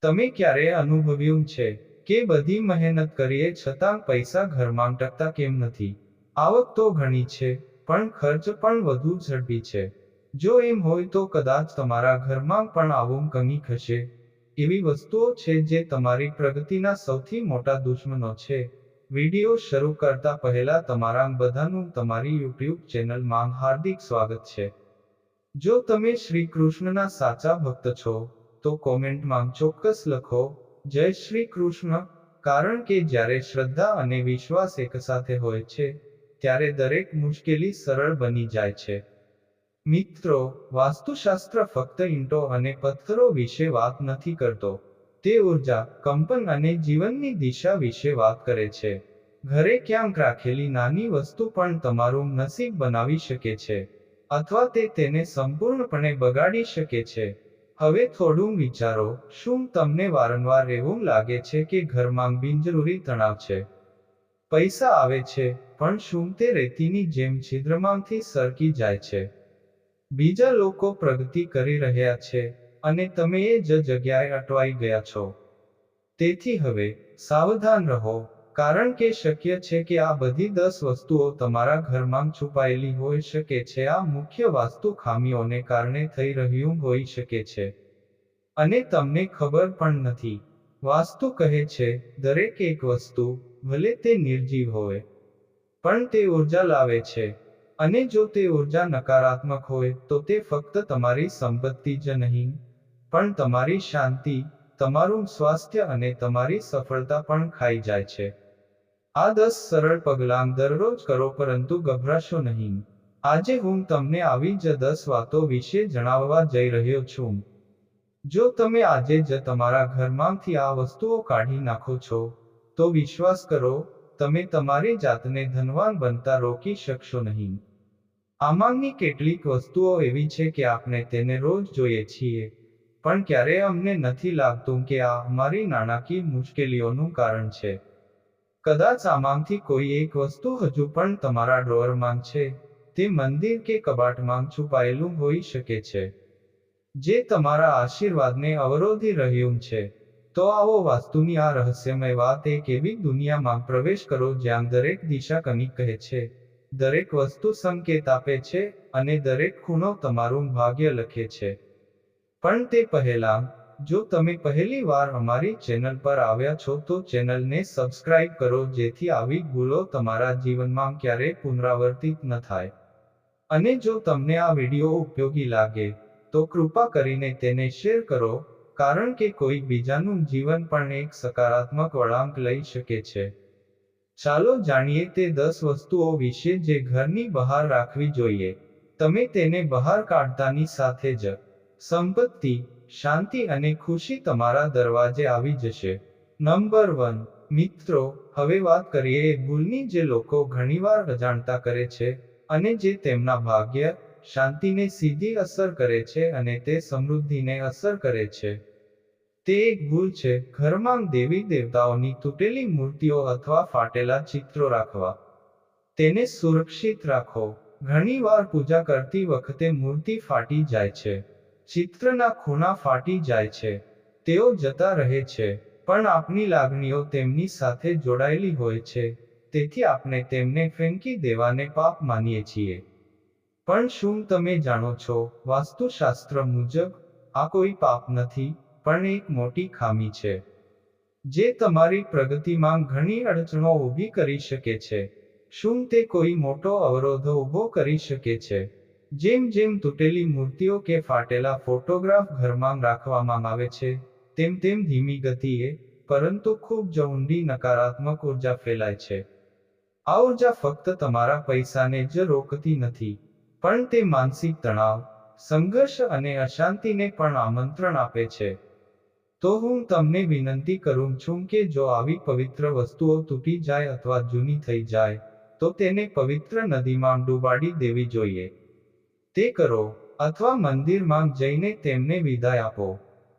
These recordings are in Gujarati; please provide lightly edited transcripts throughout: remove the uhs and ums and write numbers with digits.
તમે ક્યારેય અનુભવ્યું છે કે બધી મહેનત કરીએ છતાં પૈસા ઘરમાં ટકતા કેમ નથી? આવક તો ઘણી છે, પણ ખર્ચ પણ વધુ ઝડપી છે. જો એમ હોય તો કદાચ તમારા ઘરમાં પણ આવું કંઈક હશે. એવી વસ્તુઓ છે જે તમારી પ્રગતિના સૌથી મોટા દુશ્મનો છે. વિડિયો શરૂ કરતા પહેલા તમારા બધાનું તમારી યુટ્યુબ ચેનલમાં હાર્દિક સ્વાગત છે. જો તમે શ્રી કૃષ્ણના સાચા ભક્ત છો, તો કોમેન્ટમાં ચોક્કસ લખો, જય શ્રી કૃષ્ણ, કારણ કે જ્યારે શ્રદ્ધા અને વિશ્વાસ એકસાથે હોય છે, ત્યારે દરેક મુશ્કેલી સરળ બની જાય છે. મિત્રો, વાસ્તુશાસ્ત્ર ફક્ત ઈંટો અને પથ્થરો વિશે વાત નથી કરતો. તે ઉર્જા, કંપન અને જીવનની દિશા વિશે વાત કરે છે. ઘરે ક્યાંક રાખેલી નાની વસ્તુ પણ તમારું નસીબ બનાવી શકે છે. અથવા તે તેને સંપૂર્ણપણે બગાડી શકે છે. હવે થોડું વિચારો, શું તમને વારંવાર એવું લાગે છે કે ઘરમાં બિનજરૂરી તણાવ છે? પૈસા આવે છે, પણ શું તે રેતીની જેમ છિદ્રમાંથી સરકી જાય છે? બીજા લોકો પ્રગતિ કરી રહ્યા છે, અને તમે એ જ જગ્યાએ અટવાઈ ગયા છો. તેથી હવે, સાવધાન રહો, કારણ કે શક્ય છે કે આ બધી 10 વસ્તુઓ તમારા ઘરમાં છુપાયેલી હોઈ શકે છે. આ મુખ્ય વાસ્તુ ખામીઓને કારણે થઈ રહ્યું હોઈ શકે છે. અને તમને ખબર પણ નથી. વાસ્તુ કહે છે, દરેક એક વસ્તુ, ભલે તે નિર્જીવ હોય, પણ તે ઉર્જા લાવે છે. અને જો તે ઉર્જા નકારાત્મક હોય, તો તે ફક્ત તમારી સંપત્તિ જ નહીં, પણ તમારી શાંતિ, તમારું સ્વાસ્થ્ય અને તમારી સફળતા પણ ખાઈ જાય છે. આ 10 સરળ પગલાં દરરોજ કરો, પરંતુ ગભરાશો નહીં. આજે હું તમને આવી જ 10 વાતો વિશે જણાવવા જઈ રહ્યો છું. જો તમે આજે જ તમારા ઘરમાંથી આ વસ્તુઓ કાઢી નાખો છો, તો વિશ્વાસ કરો, તમે તમારી જાતને ધનવાન બનતા રોકી શકશો નહીં. આમાંની કેટલીક વસ્તુઓ એવી છે કે આપણે તેને રોજ જોઈએ છીએ, પણ ક્યારેય અમને નથી લાગતું કે આ અમારી નાણાકીય મુશ્કેલીઓનું કારણ છે. કદાચ આમાંથી કોઈ એક વસ્તુ હજુ પણ તમારા ડ્રોઅરમાં છે, તે મંદિર કે કબાટમાં છુપાયેલું હોઈ શકે છે, જે તમારા આશીર્વાદને અવરોધી રહ્યું છે. તો આવો વાસ્તુની આ રહસ્યમય વાત, એક એવી દુનિયામાં પ્રવેશ કરો જ્યાં દરેક દિશા કંઈક કહે છે, દરેક વસ્તુ સંકેત આપે છે, અને દરેક ખૂણો તમારું ભાગ્ય લખે છે. પણ તે પહેલાં, જો તમે પહેલી વાર અમારી ચેનલ પર આવ્યા છો તો ચેનલને સબસ્ક્રાઇબ કરો, જેથી આવી ભૂલો તમારા જીવનમાં ક્યારેય પુનરાવર્તિત ન થાય. અને જો તમને આ વિડિયો ઉપયોગી લાગે, તો કૃપા કરીને તેને શેર કરો, કારણ કે કોઈ બીજાનું જીવન પણ એક સકારાત્મક વળાંક લઈ શકે છે. ચાલો જાણીએ તે 10 વસ્તુઓ વિશે જે ઘરની બહાર રાખવી જોઈએ. તમે તેને બહાર કાઢતાની સાથે જ સંપત્તિ, શાંતિ અને ખુશી તમારા દરવાજે આવી જશે. નંબર 1. મિત્રો, હવે વાત કરીએ એ ભૂલની જે લોકો ઘણીવાર અજાણતા કરે છે, અને જે તેમના ભાગ્ય, શાંતિને સીધી અસર કરે છે અને તે સમૃદ્ધિને અસર કરે છે. તે એક ભૂલ છે, ઘરમાં દેવી દેવતાઓની તૂટેલી મૂર્તિઓ અથવા ફાટેલા ચિત્રો રાખવા. તેને સુરક્ષિત રાખો. ઘણીવાર પૂજા કરતી વખતે મૂર્તિ ફાટી જાય છે. ચિત્રના ખૂણા ફાટી જાય છે. તેઓ જતા રહે છે, પણ આપણી લાગણીઓ તેમની સાથે જોડાયેલી હોય છે, તેથી આપણે તેમને ફેંકી દેવાને પાપ માનીએ છીએ. પણ શું તમે જાણો છો, વાસ્તુશાસ્ત્ર મુજબ, આ કોઈ પાપ નથી, પણ એક મોટી ખામી છે, જે તમારી પ્રગતિમાં ઘણી અડચણો ઊભી કરી શકે છે. શું તે કોઈ મોટો અવરોધ ઊભો કરી શકે છે? જેમ જેમ તૂટેલી મૂર્તિઓ કે ફાટેલા ફોટોગ્રાફ ઘરમાં રાખવામાં આવે છે, તેમ તેમ ધીમી ગતિએ, પરંતુ ખૂબ જ ઊંડી નકારાત્મક ઉર્જા ફેલાય છે. આ ઉર્જા ફક્ત તમારા પૈસાને જ રોકતી નથી, પણ તે માનસિક તણાવ, સંઘર્ષ અને અશાંતિને પણ આમંત્રણ આપે છે. તો હું તમને વિનંતી કરું છું કે જો આવી પવિત્ર વસ્તુઓ તૂટી જાય અથવા જૂની થઈ જાય, તો તેને પવિત્ર નદીમાં ડૂબાડી દેવી જોઈએ. તે કરો, અથવા મંદિરમાં જઈને તેમને વિદાય આપો,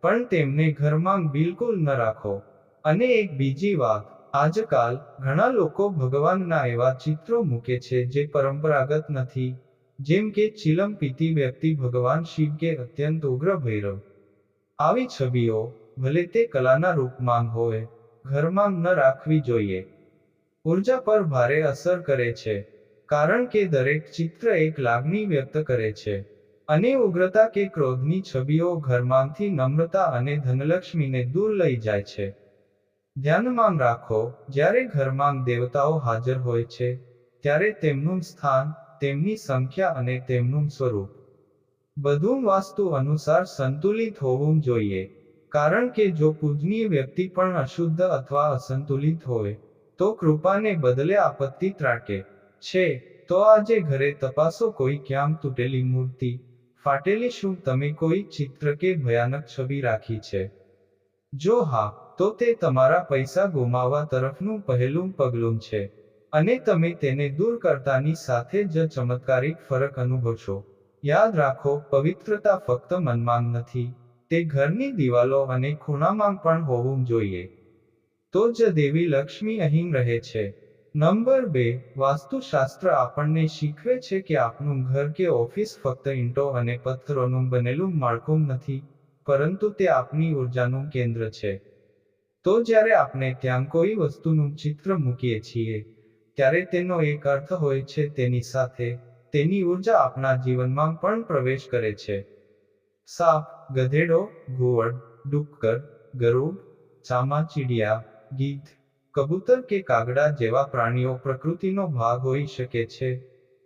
પણ તેમને ઘરમાં બિલકુલ ન રાખો. અને એક બીજી વાત, આજકાલ, ઘણા લોકો ભગવાનના એવા ચિત્રો મૂકે છે જે પરંપરાગત નથી, જેમ કે ચિલમ પીતી વ્યક્તિ ભગવાન શિવ કે અત્યંત ઉગ્ર ભૈરવ. આવી છબીઓ, ભલે તે કલાના રૂપમાં હોય, ઘરમાં ન રાખવી જોઈએ. ઉર્જા પર ભારે અસર કરે છે, કારણ કે દરેક ચિત્ર એક લાગણી વ્યક્ત કરે છે, અને ઉગ્રતા કે ક્રોધની છબીઓ ઘરમાંથી નમ્રતા અને ધનલક્ષ્મીને દૂર લઈ જાય છે. ધ્યાનમાં રાખો, જ્યારે ઘરમાં દેવતાઓ હાજર હોય છે, ત્યારે તેમનું સ્થાન, તેમની સંખ્યા અને તેમનું સ્વરૂપ બધું વાસ્તુ અનુસાર સંતુલિત હોવું જોઈએ. કારણ કે જો પૂજનીય વ્યક્તિ પણ અશુદ્ધ અથવા અસંતુલિત હોય, તો કૃપાને બદલે આપત્તિ ત્રાટકે છે. તો આજે ઘરે તપાસો, કોઈ ક્યાંક તૂટેલી મૂર્તિ, ફાટેલી, શું તમે કોઈ ચિત્ર કે ભયાનક છબી રાખી છે? જો હા, તો તે તમારા પૈસા ગુમાવવા તરફનું પહેલું પગલું છે, અને તમે તેને દૂર કરતાની સાથે જ ચમત્કારિક ફરક અનુભવશો. યાદ રાખો, પવિત્રતા ફક્ત મનમાં નથી, તે ઘરની દિવાલો અને ખૂણામાં પણ હોવું જોઈએ. તો જ દેવી લક્ષ્મી અહીં રહે છે. નંબર 2, વાસ્તુશાસ્ત્ર આપણને શીખવે છે કે આપણું ઘર કે ઓફિસ ફક્ત ઈંટો અને પથ્થરોનું બનેલું માળખું નથી, પરંતુ તે આપણી ઉર્જાનું કેન્દ્ર છે. તો જ્યારે આપણે ત્યાં કોઈ વસ્તુનું ચિત્ર મૂકીએ છીએ, ત્યારે તેનો એક અર્થ હોય છે. તેની સાથે, તેની ઉર્જા આપણા જીવનમાં પણ પ્રવેશ કરે છે. સાપ, ગધેડો, ઘુવડ, ડુક્કર, ગરુડ, ચામાચીડિયા, ગીધ, કબૂતર કે કાગડા જેવા પ્રાણીઓ પ્રકૃતિનો ભાગ હોઈ શકે છે,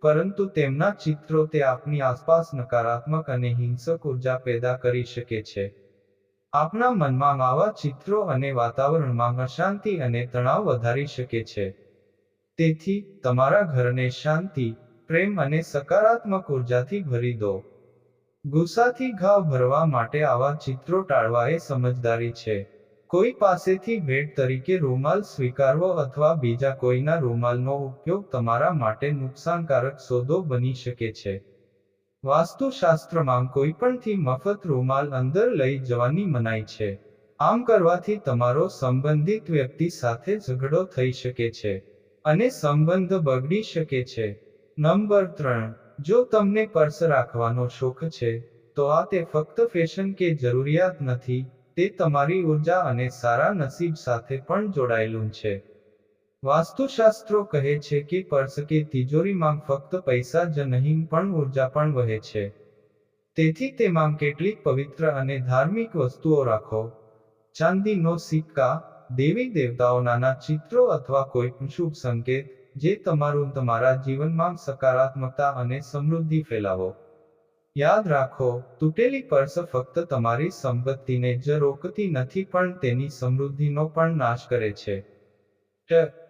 પરંતુ તેમના ચિત્રો તે આપણી આસપાસ નકારાત્મક અને હિંસક ઉર્જા પેદા કરી શકે છે. આપણા મનમાં આવા ચિત્રો અને વાતાવરણમાં અશાંતિ અને તણાવ વધારી શકે છે. તેથી, તમારા ઘરને શાંતિ, પ્રેમ અને સકારાત્મક ઉર્જાથી ભરી દો. ગુસ્સાથી ઘાવ ભરવા માટે આવા ચિત્રો ટાળવા એ સમજદારી છે. કોઈ પાસેથી ભેટ તરીકે રૂમાલ સ્વીકારવો અથવા બીજા કોઈના રૂમાલનો ઉપયોગ તમારા માટે નુકસાનકારક સોદો બની શકે છે. વાસ્તુશાસ્ત્રમાં કોઈપણથી મફત રૂમાલ અંદર લઈ જવાની મનાઈ છે. આમ કરવાથી તમારો સંબંધિત વ્યક્તિ સાથે ઝઘડો થઈ શકે છે, અને સંબંધ બગડી શકે છે. નંબર 3, જો તમને પર્સ રાખવાનો શોખ છે, તો આ તે ફક્ત ફેશન કે જરૂરિયાત નથી, તે તમારી ઉર્જા અને સારા નસીબ સાથે પણ જોડાયેલું છે. વાસ્તુશાસ્ત્રો કહે છે કે પર્સ કે તિજોરીમાં ફક્ત પૈસા જ નહીં પણ ઉર્જા પણ વહે છે. તેથી તેમાં કેટલીક પવિત્ર અને ધાર્મિક વસ્તુઓ રાખો. ચાંદીનો સિક્કા, દેવી દેવતાઓના ચિત્રો અથવા કોઈ શુભ સંકેત, જે તમારા જીવનમાં સકારાત્મકતા અને સમૃદ્ધિ ફેલાવો. યાદ રાખો, તૂટેલી પર્સ ફક્ત તમારી સંપત્તિને જ રોકતી નથી પણ તેની સમૃદ્ધિનો પણ નાશ કરે છે.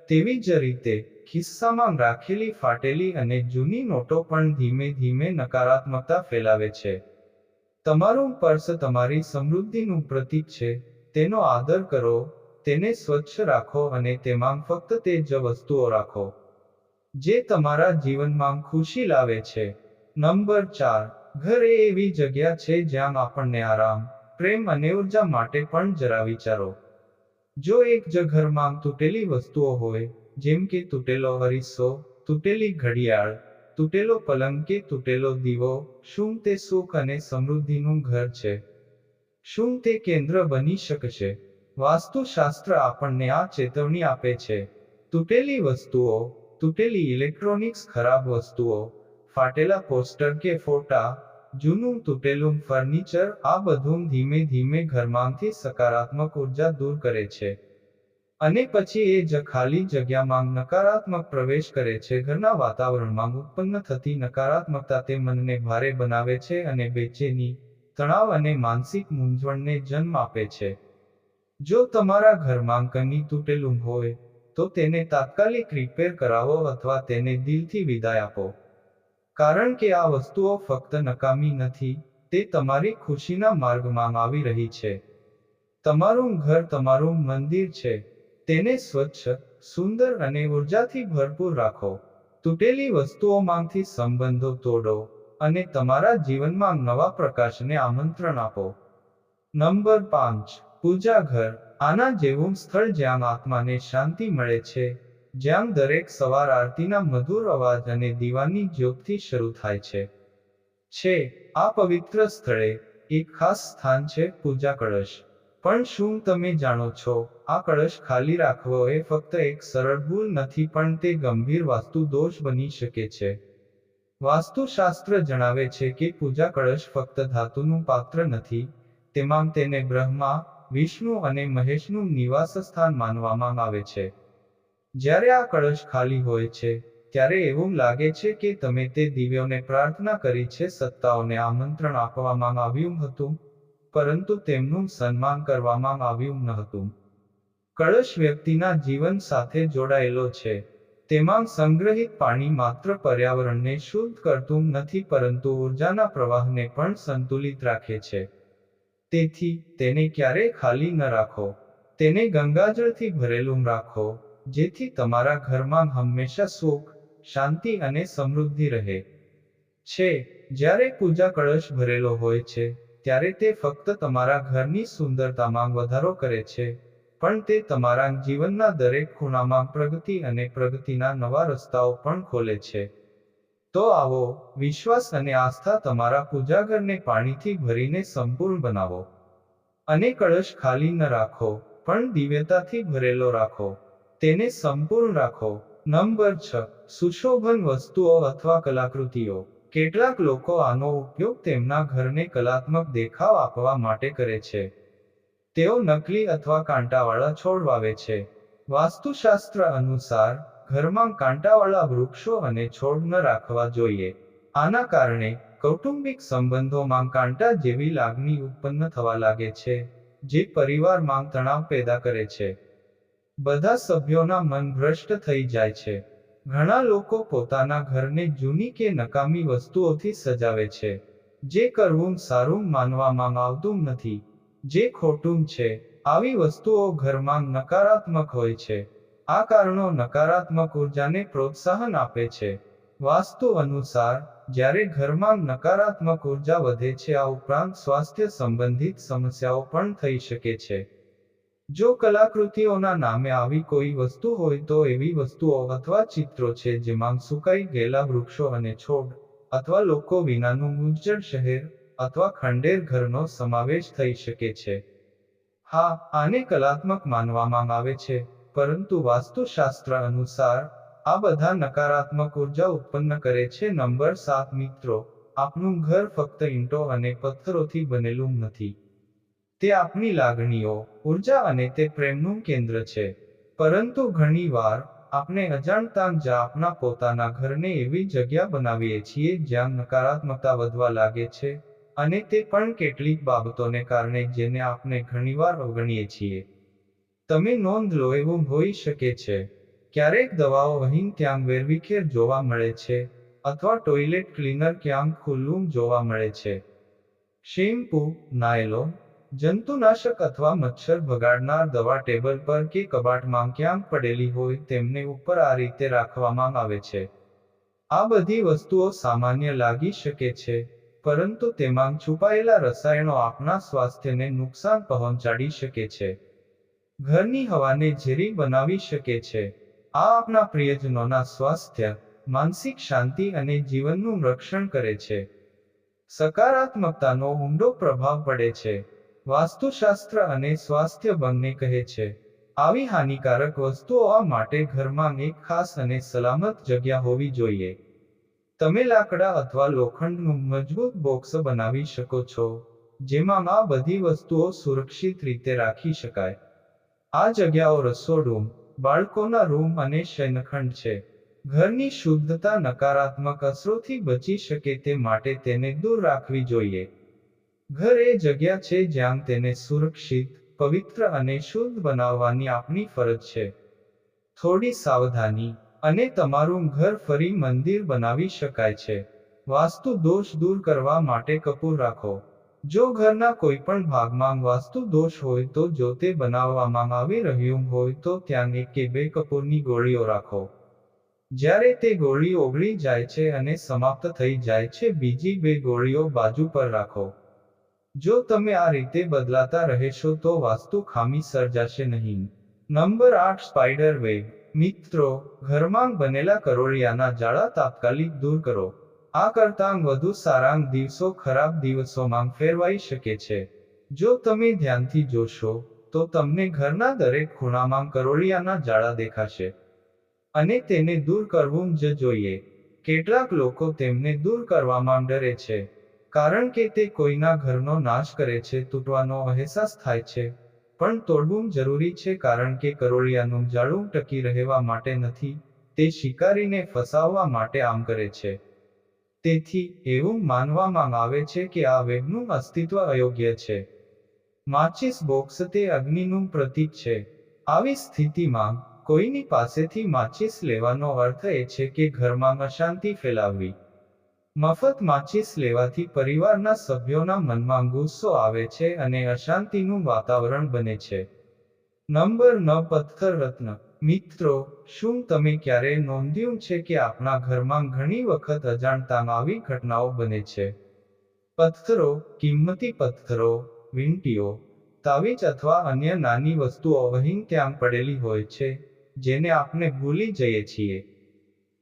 તેવી જ રીતે, ખિસ્સામાં રાખેલી ફાટેલી અને જૂની નોટો પણ ધીમે ધીમે નકારાત્મકતા ફેલાવે છે. તમારું પર્સ તમારી સમૃદ્ધિનું પ્રતીક છે. તેનો આદર કરો, તેને સ્વચ્છ રાખો અને તેમાં ફક્ત તે જ વસ્તુઓ રાખો, જે તમારા જીવનમાં ખુશી લાવે છે. નંબર 4, ઘર એ એવી જગ્યા છે જ્યાં આપણને આરામ, પ્રેમ અને ઉર્જા માટે પણ જરા વિચારો. જો એક જ ઘરમાં તૂટેલી વસ્તુઓ હોય, જેમ કે તૂટેલો અરીસો, તૂટેલી ઘડિયાળ, તૂટેલો પલંગ કે તૂટેલો દીવો, શું તે સુખ અને સમૃદ્ધિનું ઘર છે? શું તે કેન્દ્ર બની શકશે? વાસ્તુશાસ્ત્ર આપણને આ ચેતવણી આપે છે. તૂટેલી વસ્તુઓ, તૂટેલી ઇલેક્ટ્રોનિક્સ, ખરાબ વસ્તુઓ, ફાટેલા પોસ્ટર કે ફોટા, જૂનું તૂટેલું ફર્નિચર, આ બધું ધીમે ધીમે ઘરમાંથી સકારાત્મક ઉર્જા દૂર કરે છે. અને પછી એ જ ખાલી જગ્યામાં નકારાત્મક પ્રવેશ કરે છે. ઘરના વાતાવરણમાં ઉત્પન્ન થતી નકારાત્મકતા તે મનને ભારે બનાવે છે અને બેચેની, તણાવ અને માનસિક મૂંઝવણને જન્મ આપે છે. જો તમારા ઘરમાં કંઈ તૂટેલું હોય, તો તેને તાત્કાલિક રિપેર કરાવો અથવા તેને દિલથી વિદાય આપો. કારણ કે આ વસ્તુઓ ફક્ત નકામી નથી, તે તમારી ખુશીના માર્ગમાં આવી રહી છે. તમારું ઘર તમારું મંદિર છે. તેને સ્વચ્છ, સુંદર અને ઉર્જાથી ભરપૂર રાખો. તૂટેલી વસ્તુઓમાંથી સંબંધો તોડો, અને તમારા જીવનમાં નવા પ્રકાશને આમંત્રણ આપો. નંબર 5, પૂજા ઘર. આના જેવું સ્થળ જ્યાં આત્માને શાંતિ મળે છે, જ્યાં દરેક સવાર આરતીના મધુર અવાજ અને દીવાની જ્યોતથી શરૂ થાય છે. આ પવિત્ર સ્થળે, એક ખાસ સ્થાન છે, પૂજા કળશ. પણ શું તમે જાણો છો, આ કળશ ખાલી રાખવો એ ફક્ત એક સરળ ભૂલ નથી, પણ તે ગંભીર વાસ્તુ દોષ બની શકે છે. વાસ્તુશાસ્ત્ર જણાવે છે કે પૂજા કળશ ફક્ત ધાતુનું પાત્ર નથી, તેમાં તેને બ્રહ્મા, વિષ્ણુ અને મહેશનું નિવાસસ્થાન માનવામાં આવે છે. જ્યારે આ કળશ ખાલી હોય છે, ત્યારે એવું લાગે છે કે તમે તે દિવ્યોને પ્રાર્થના કરી છે, સત્તાઓને આમંત્રણ આપવામાં આવ્યું હતું, પરંતુ તેમનું સન્માન કરવામાં આવ્યું ન હતું. કળશ વ્યક્તિના જીવન સાથે જોડાયેલો છે. તેમાં સંગ્રહિત પાણી માત્ર પર્યાવરણને શુદ્ધ કરતું નથી, પરંતુ ઊર્જાના પ્રવાહને પણ સંતુલિત રાખે છે. તેથી તેને ક્યારેય ખાલી ન રાખો. તેને ગંગાજળથી ભરેલું રાખો, જેથી તમારા ઘરમાં હંમેશા સુખ, શાંતિ અને સમૃદ્ધિ રહે છે. જ્યારે પૂજા કળશ ભરેલો હોય છે, ત્યારે તે ફક્ત તમારા ઘરની સુંદરતામાં વધારો કરે છે, પણ તે તમારા જીવનના દરેક ખૂણામાં પ્રગતિ અને પ્રગતિના નવા રસ્તાઓ પણ ખોલે છે. તો આવો, વિશ્વાસ અને આસ્થા તમારા પૂજાઘરને પાણીથી ભરીને સંપૂર્ણ બનાવો. અને કળશ ખાલી ન રાખો, પણ દિવ્યતાથી ભરેલો રાખો. તેને સંપૂર્ણ રાખો. નંબર 6. સુશોભન વસ્તુઓ અથવા કલાકૃતિઓ. કેટલાક લોકો આનો ઉપયોગ તેમના ઘરને કલાત્મક દેખાવ આપવા માટે કરે છે. તેઓ નકલી અથવા કાંટાવાળા છોડ વાવે છે. વાસ્તુશાસ્ત્ર અનુસાર, ઘરમાં કાંટાવાળા વૃક્ષો અને છોડ ન રાખવા જોઈએ. આના કારણે કૌટુંબિક સંબંધોમાં કાંટા જેવી લાગણી ઉત્પન્ન થવા લાગે છે, જે પરિવારમાં તણાવ પેદા કરે છે. બધા સભ્યોના મન ભ્રષ્ટ થઈ જાય છે. ઘણા લોકો પોતાના ઘરને જૂની કે નકામી વસ્તુઓથી સજાવે છે, જે કરવું સારું માનવામાં આવતું નથી, જે ખોટું છે. આવી વસ્તુઓ ઘરમાં નકારાત્મક હોય છે. આ કારણો નકારાત્મક ઉર્જાને પ્રોત્સાહન આપે છે. વાસ્તુ અનુસાર, જ્યારે ઘરમાં નકારાત્મક ઉર્જા વધે છે, આ ઉપરાંત સ્વાસ્થ્ય સંબંધિત સમસ્યાઓ પણ થઈ શકે છે. જો કલાકૃતિઓના નામે આવી કોઈ વસ્તુ હોય તો એવી વસ્તુઓ અથવા ચિત્રો છે જેમાં સુકાઈ ગયેલા વૃક્ષો અને છોડ, અથવા લોકો વિનાનું ઉજ્જડ શહેર અથવા ખંડેર ઘરનો સમાવેશ થઈ શકે છે. હા, આને કલાત્મક માનવામાં આવે છે, પરંતુ વાસ્તુશાસ્ત્ર અનુસાર, આ બધા નકારાત્મક ઉર્જા ઉત્પન્ન કરે છે. નંબર 7. મિત્રો, આપણું ઘર ફક્ત ઈંટો અને પથ્થરોથી બનેલું નથી. તે આપણી લાગણીઓ, ઉર્જા અને તે પ્રેમનું કેન્દ્ર છે. પરંતુ ઘણીવાર, આપણે અજાણતાં જ આપણા પોતાના ઘરને એવી જગ્યા બનાવીએ છીએ જ્યાં નકારાત્મકતા વધવા લાગે છે, અને તે પણ કેટલીક બાબતોને કારણે જેને આપણે ઘણીવાર અવગણીએ છીએ. તમે નોંધ લો, એવું હોઈ શકે છે. ક્યારેક દવાઓ અહીં ત્યાં વેરવિખેર જોવા મળે છે, અથવા ટોયલેટ ક્લીનર ક્યાંક ખુલ્લું જોવા મળે છે. શેમ્પૂ, નાયલોન, જંતુનાશક અથવા મચ્છર ભગાડનાર દવા ટેબલ પર કે કબાટમાં ક્યાંક પડેલી હોય તેમને ઉપર આ રીતે રાખવામાં આવે છે. આ બધી વસ્તુઓ સામાન્ય લાગી શકે છે, પરંતુ તેમાં છુપાયેલા રસાયણો આપણા સ્વાસ્થ્યને નુકસાન પહોંચાડી શકે છે. ઘરની હવાને ઝેરી બનાવી શકે છે. આ આપણા પ્રિયજનોના સ્વાસ્થ્ય, માનસિક શાંતિ અને જીવનનું રક્ષણ કરે છે. સકારાત્મકતાનો ઊંડો પ્રભાવ પડે છે. વાસ્તુશાસ્ત્ર અને સ્વાસ્થ્ય બંને કહે છે, આવી હાનિકારક વસ્તુઓ માટે ઘરમાં એક ખાસ અને સલામત જગ્યા હોવી જોઈએ. તમે લાકડા અથવા લોખંડનું મજબૂત બોક્સ બનાવી શકો છો, જેમાં આ બધી વસ્તુઓ સુરક્ષિત રીતે રાખી શકાય. આ જગ્યાઓ રસોડું, બાળકોના રૂમ અને શયનખંડ છે. ઘરની શુદ્ધતા નકારાત્મક અસરોથી બચી શકે તે માટે તેને દૂર રાખવી જોઈએ. ઘર એ જગ્યા છે જ્યાં તેને સુરક્ષિત, પવિત્ર અને શુદ્ધ બનાવવાની આપણી ફરજ છે. થોડી સાવધાની, અને તમારું ઘર ફરી મંદિર બનાવી શકાય છે. વાસ્તુ દોષ દૂર કરવા માટે કપૂર રાખો. જો ઘરના કોઈ પણ ભાગમાં વાસ્તુ દોષ હોય તો જો તે બનાવવામાં આવી રહ્યું હોય તો ત્યાં 1 કે 2 કપૂરની ગોળીઓ રાખો. જ્યારે તે ગોળી ઓગળી જાય છે અને સમાપ્ત થઈ જાય છે, બીજી 2 ગોળીઓ બાજુ પર રાખો. જો તમે આ રીતે બદલાતા રહેશો તો વાસ્તુ ખામી સર્જાશે નહીં. નંબર 8. Spider web. મિત્રો, ઘરમાં બનેલા કરોળિયાના જાળા તાત્કાલિક દૂર કરો. આ કરતાં વધુ સારા દિવસો ખરાબ દિવસોમાં ફેરવાઈ શકે છે. જો તમે ધ્યાનથી જોશો તો તમને ઘરના દરેક ખૂણામાં કરોળિયાના જાળા દેખાશે. અને તેને દૂર કરવું જ જોઈએ. કેટલાક લોકો તેમને દૂર કરવામાં ડરે છે. કારણ કે તે કોઈના ઘરનો નાશ કરે છે, તૂટવાનો અહેસાસ થાય છે. પણ તોડવું જરૂરી છે કારણ કે કરોળિયાનું જાળું ટકી રહેવા માટે નથી, તે શિકારીને ફસાવવા માટે આમ કરે છે. તેથી, એવું માનવામાં આવે છે કે આ વેબનું અસ્તિત્વ અયોગ્ય છે. માચિસ બોક્સ તે અગ્નિનું પ્રતીક છે. આવી સ્થિતિમાં, કોઈની પાસેથી માચિસ લેવાનો અર્થ એ છે કે ઘરમાં અશાંતિ ફેલાવવી. મફત માચિસ લેવાથી પરિવારના સભ્યોના મનમાં ગુસ્સો આવે છે અને અશાંતિનું વાતાવરણ બને છે. નંબર 9 પથ્થર રત્ન. મિત્રો, શું તમે ક્યારેય નોંધ્યું છે કે આપણા ઘરમાં ઘણી વખત અજાણતાં આવી ઘટનાઓ બને છે? પથ્થરો, કિંમતી પથ્થરો, વીંટીઓ, તાવીજ અથવા અન્ય નાની વસ્તુઓ અહીં ત્યાં પડેલી હોય છે, જેને આપણે ભૂલી જઈએ છીએ.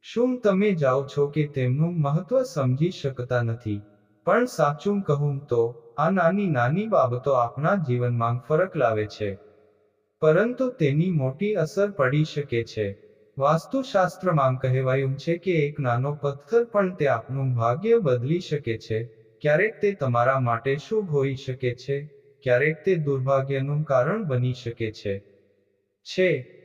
શું તમે જાઓ છો કે તેમનું મહત્વ સમજી શકતા નથી? પણ સાચું કહું તો, આ નાની નાની બાબતો આપણા જીવનમાં ફરક લાવે છે. પરંતુ તેની મોટી અસર પડી શકે છે. વાસ્તુશાસ્ત્રમાં કહેવાયું છે કે એક નાનો પથ્થર પણ તે આપનું ભાગ્ય બદલી શકે છે. ક્યારેક તે તમારા માટે શુભ હોઈ શકે છે, ક્યારેક તે દુર્ભાગ્યનું કારણ બની શકે છે.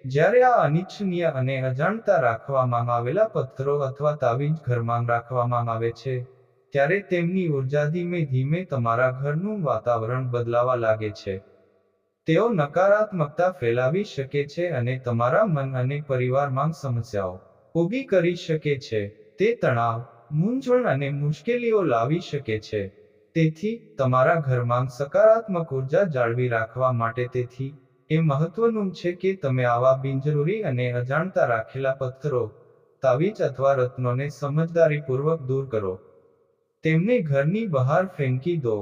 જ્યારે આ અનિચ્છનીય અને અજાણતા રાખવામાં આવેલા પથ્થરો અથવા તાવીજ ઘરમાં રાખવામાં આવે છે, ત્યારે તેમની ઉર્જા ધીમે ધીમે તમારા ઘરનું વાતાવરણ બદલાવા લાગે છે. તેઓ નકારાત્મકતા ફેલાવી શકે છે અને તમારા મન અને પરિવારમાં સમસ્યાઓ ઊભી કરી શકે છે. તે તણાવ, મૂંઝવણ અને મુશ્કેલીઓ લાવી શકે છે. તેથી, તમારા ઘરમાં સકારાત્મક ઉર્જા જાળવી રાખવા માટે તેથી, એ મહત્વનું છે કે તમે આવા બિનજરૂરી અને અજાણતા રાખેલા પથ્થરો, તાવીજ અથવા રત્નોને સમજદારીપૂર્વક દૂર કરો. તેમને ઘરની બહાર ફેંકી દો.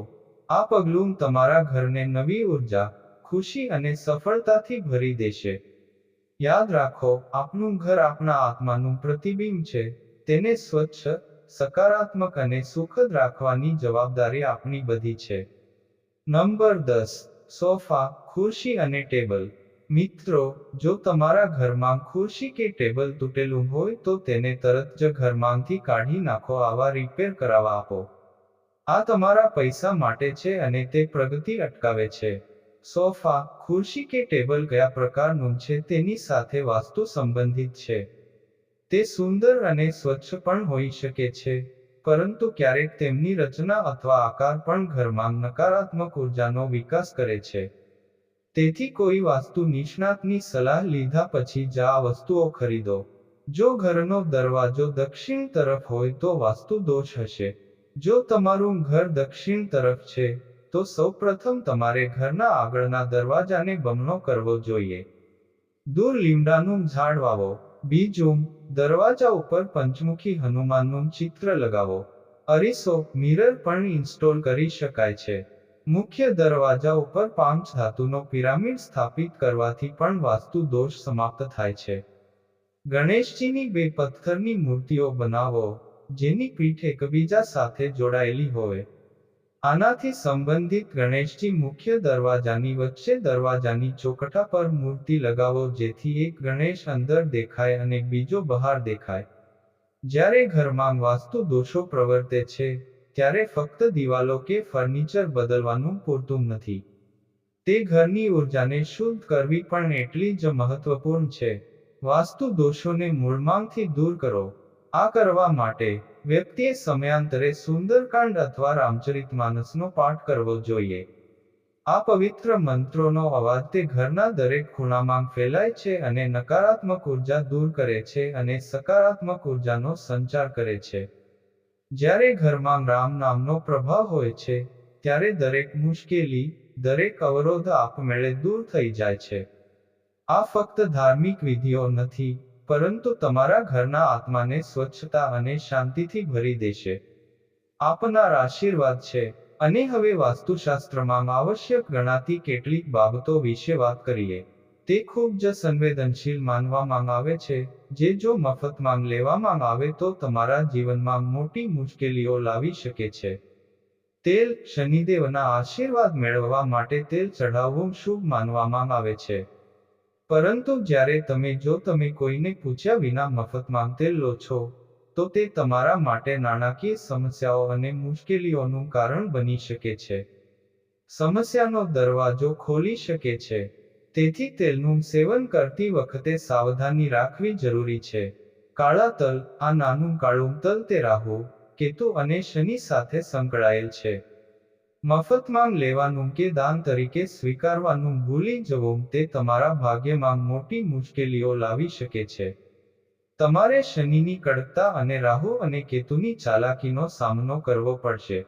આ પગલું તમારા ઘરને નવી ઉર્જા, ખુશી અને સફળતાથી ભરી દેશે. યાદ રાખો, આપણું ઘર આપણા આત્માનું પ્રતિબિંબ છે. તેને સ્વચ્છ, સકારાત્મક અને સુખદ રાખવાની જવાબદારી આપણી બધી છે. નંબર 10. સોફા, ખુરશી અને ટેબલ. મિત્રો, જો તમારા ઘરમાં ખુરશી કે ટેબલ તૂટેલું હોય તો તેને તરત જ ઘરમાંથી કાઢી નાખો, આવા રિપેર કરાવવા આપો. આ તમારા પૈસા માટે છે અને તે પ્રગતિ અટકાવે છે. સોફા, ખુરશી કે ટેબલ કયા પ્રકારનું છે તેની સાથે વાસ્તુ સંબંધિત છે. તે સુંદર અને સ્વચ્છ પણ હોઈ શકે છે, પરંતુ ક્યારેક તેમની રચના અથવા આકાર પણ ઘરમાં નકારાત્મક ઉર્જાનો વિકાસ કરે છે. તેથી કોઈ વાસ્તુ નિષ્ણાતની સલાહ લીધા પછી જ આ વસ્તુઓ ખરીદો. જો ઘરનો દરવાજો દક્ષિણ તરફ હોય તો વાસ્તુ દોષ હશે. જો તમારું ઘર દક્ષિણ તરફ છે, તો સૌપ્રથમ તમારે ઘરના આગળના દરવાજાને બમણો કરવો જોઈએ. દૂર લીમડાનું ઝાડ વાવો. બીજું, દરવાજા ઉપર પંચમુખી હનુમાનનું ચિત્ર લગાવો. અરીસો, મિરર પણ ઇન્સ્ટોલ કરી શકાય છે. મુખ્ય દરવાજા ઉપર પાંચ ધાતુનો પિરામિડ સ્થાપિત કરવાથી પણ વાસ્તુ દોષ સમાપ્ત થાય છે. ગણેશજીની બે પથ્થરની મૂર્તિઓ બનાવો, જેની પીઠ એકબીજા સાથે જોડાયેલી હોય. આનાથી સંબંધિત ગણેશજી મુખ્ય દરવાજાની વચ્ચે દરવાજાની ચોકઠા પર મૂર્તિ લગાવો જેથી એક ગણેશ અંદર દેખાય અને બીજો બહાર દેખાય. જ્યારે ઘરમાં વાસ્તુ દોષો પ્રવર્તે છે, ત્યારે ફક્ત દિવાલો કે ફર્નિચર બદલવાનું પૂરતું નથી. તે ઘરની ઉર્જાને શુદ્ધ કરવી પણ એટલી જ મહત્વપૂર્ણ છે. વાસ્તુ દોષોને મૂળમાંથી દૂર કરો. આ કરવા માટે, વ્યક્તિએ સમયાંતરે સુંદરકાંડ અથવા રામચરિતમાનસનો પાઠ કરવો જોઈએ. આ પવિત્ર મંત્રોનો અવાજ તે ઘરના દરેક ખૂણામાં ફેલાય છે અને નકારાત્મક ઉર્જા દૂર કરે છે અને સકારાત્મક ઉર્જાનો સંચાર કરે છે. જ્યારે ઘરમાં રામ નામનો પ્રભાવ હોય છે, ત્યારે દરેક મુશ્કેલી, દરેક અવરોધ આપમેળે દૂર થઈ જાય છે. આ ફક્ત ધાર્મિક વિધિઓ નથી, પરંતુ તમારા ઘરના આત્માને સ્વચ્છતા અને શાંતિથી ભરી દેશે. આપનાર આશીર્વાદ છે. અને હવે વાસ્તુશાસ્ત્રમાં આવશ્યક ગણાતી કેટલીક બાબતો વિશે વાત કરીએ. તે ખૂબ જ સંવેદનશીલ માનવામાં આવે છે, જે જો મફતમાં લેવામાં આવે તો તમારા જીવનમાં મોટી મુશ્કેલીઓ લાવી શકે છે. તેલ શનિદેવના આશીર્વાદ મેળવવા માટે તેલ ચઢાવવું શુભ માનવામાં આવે છે. પરંતુ જો તમે કોઈને પૂછ્યા વિના મફતમાં તેલ લો છો, તો તે તમારા માટે નાણાકીય સમસ્યાઓ અને મુશ્કેલીઓનું કારણ બની શકે છે. સમસ્યાનો દરવાજો ખોલી શકે છે. તેથી તેલનું સેવન કરતી વખતે સાવધાની રાખવી જરૂરી છે. કાળા તલ, આ નાનું કાળું તલ તે રાહુ, કેતુ અને શનિ સાથે સંકળાયેલ છે. મફતમાં લેવાનું કે દાન તરીકે સ્વીકારવાનું ભૂલી જવું તે તમારા ભાગ્યમાં મોટી મુશ્કેલીઓ લાવી શકે છે. તમારે શનિની કડકતા અને રાહુ અને કેતુની ચાલાકીનો સામનો કરવો પડશે.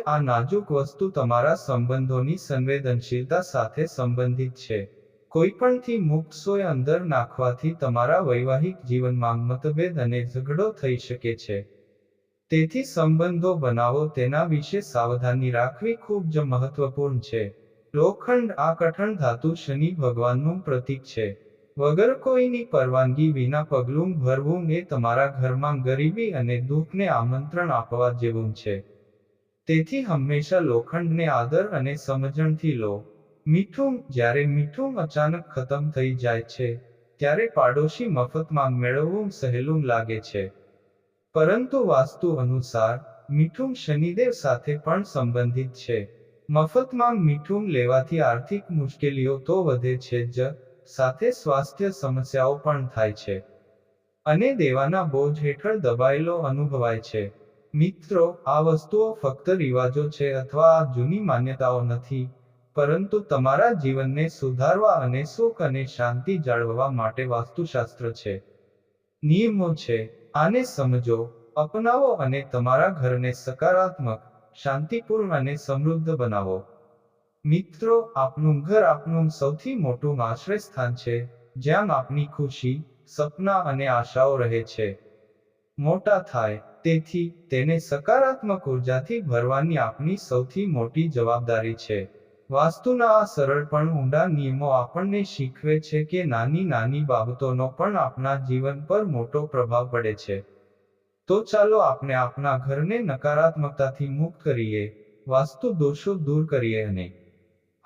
આ નાજુક વસ્તુ તમારા સંબંધોની સંવેદનશીલતા સાથે સંબંધિત છે. કોઈપણથી મુક્ત અંદર નાખવાથી તમારા વૈવાહિક જીવનમાં મતભેદ અને ઝઘડો થઈ શકે છે. તેથી સંબંધો બનાવો તેના વિશે સાવધાની રાખવી ખૂબ જ મહત્વપૂર્ણ છે. લોખંડ, આ કઠણ ધાતુ શનિ ભગવાનનું પ્રતીક છે. વગર કોઈની પરવાનગી વિના પગલું ભરવું એ તમારા ઘરમાં ગરીબી અને દુઃખને આમંત્રણ આપવા જેવું છે. તેથી હંમેશા લોખંડને આદર અને સમજણથી લો. મીઠું, જ્યારે મીઠું અચાનક ખતમ થઈ જાય છે, ત્યારે પાડોશી મફતમાં મેળવવું સહેલું લાગે છે. પરંતુ વાસ્તુ અનુસાર, મીઠું શનિદેવ સાથે પણ સંબંધિત છે. મફતમાં મીઠું લેવાથી આર્થિક મુશ્કેલીઓ તો વધે છે જ, સાથે સ્વાસ્થ્ય સમસ્યાઓ પણ થાય છે. અને દેવાના બોજ હેઠળ દબાયેલો અનુભવાય છે. મિત્રો, આ વસ્તુઓ ફક્ત રિવાજો છે અથવા જૂની માન્યતાઓ નથી, પરંતુ તમારા જીવનને સુધારવા અને સુખ અને શાંતિ જાળવવા માટે વાસ્તુશાસ્ત્ર છે. નિયમો છે. આને સમજો, અપનાવો અને તમારા ઘરને સકારાત્મક, શાંતિપૂર્ણ અને સમૃદ્ધ બનાવો. મિત્રો, આપણું ઘર આપણું સૌથી મોટું આશ્રયસ્થાન છે, જ્યાં આપણી ખુશી, સપના અને આશાઓ રહે છે. મોટા થાય. તેથી, તેને સકારાત્મક ઉર્જાથી ભરવાની આપણી સૌથી મોટી જવાબદારી છે. વાસ્તુના આ સરળ પણ ઊંડા નિયમો આપણને શીખવે છે કે નાની નાની બાબતોનો પણ આપણા જીવન પર મોટો પ્રભાવ પડે છે. તો ચાલો આપણે આપણા ઘરને નકારાત્મકતાથી મુક્ત કરીએ, વાસ્તુ દોષો દૂર કરીએ અને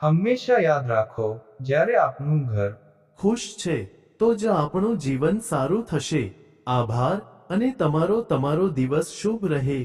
હંમેશા યાદ રાખો, જ્યારે આપણું ઘર ખુશ છે, તો જ આપણું જીવન સારું થશે. આભાર, અને તમારો દિવસ શુભ રહે.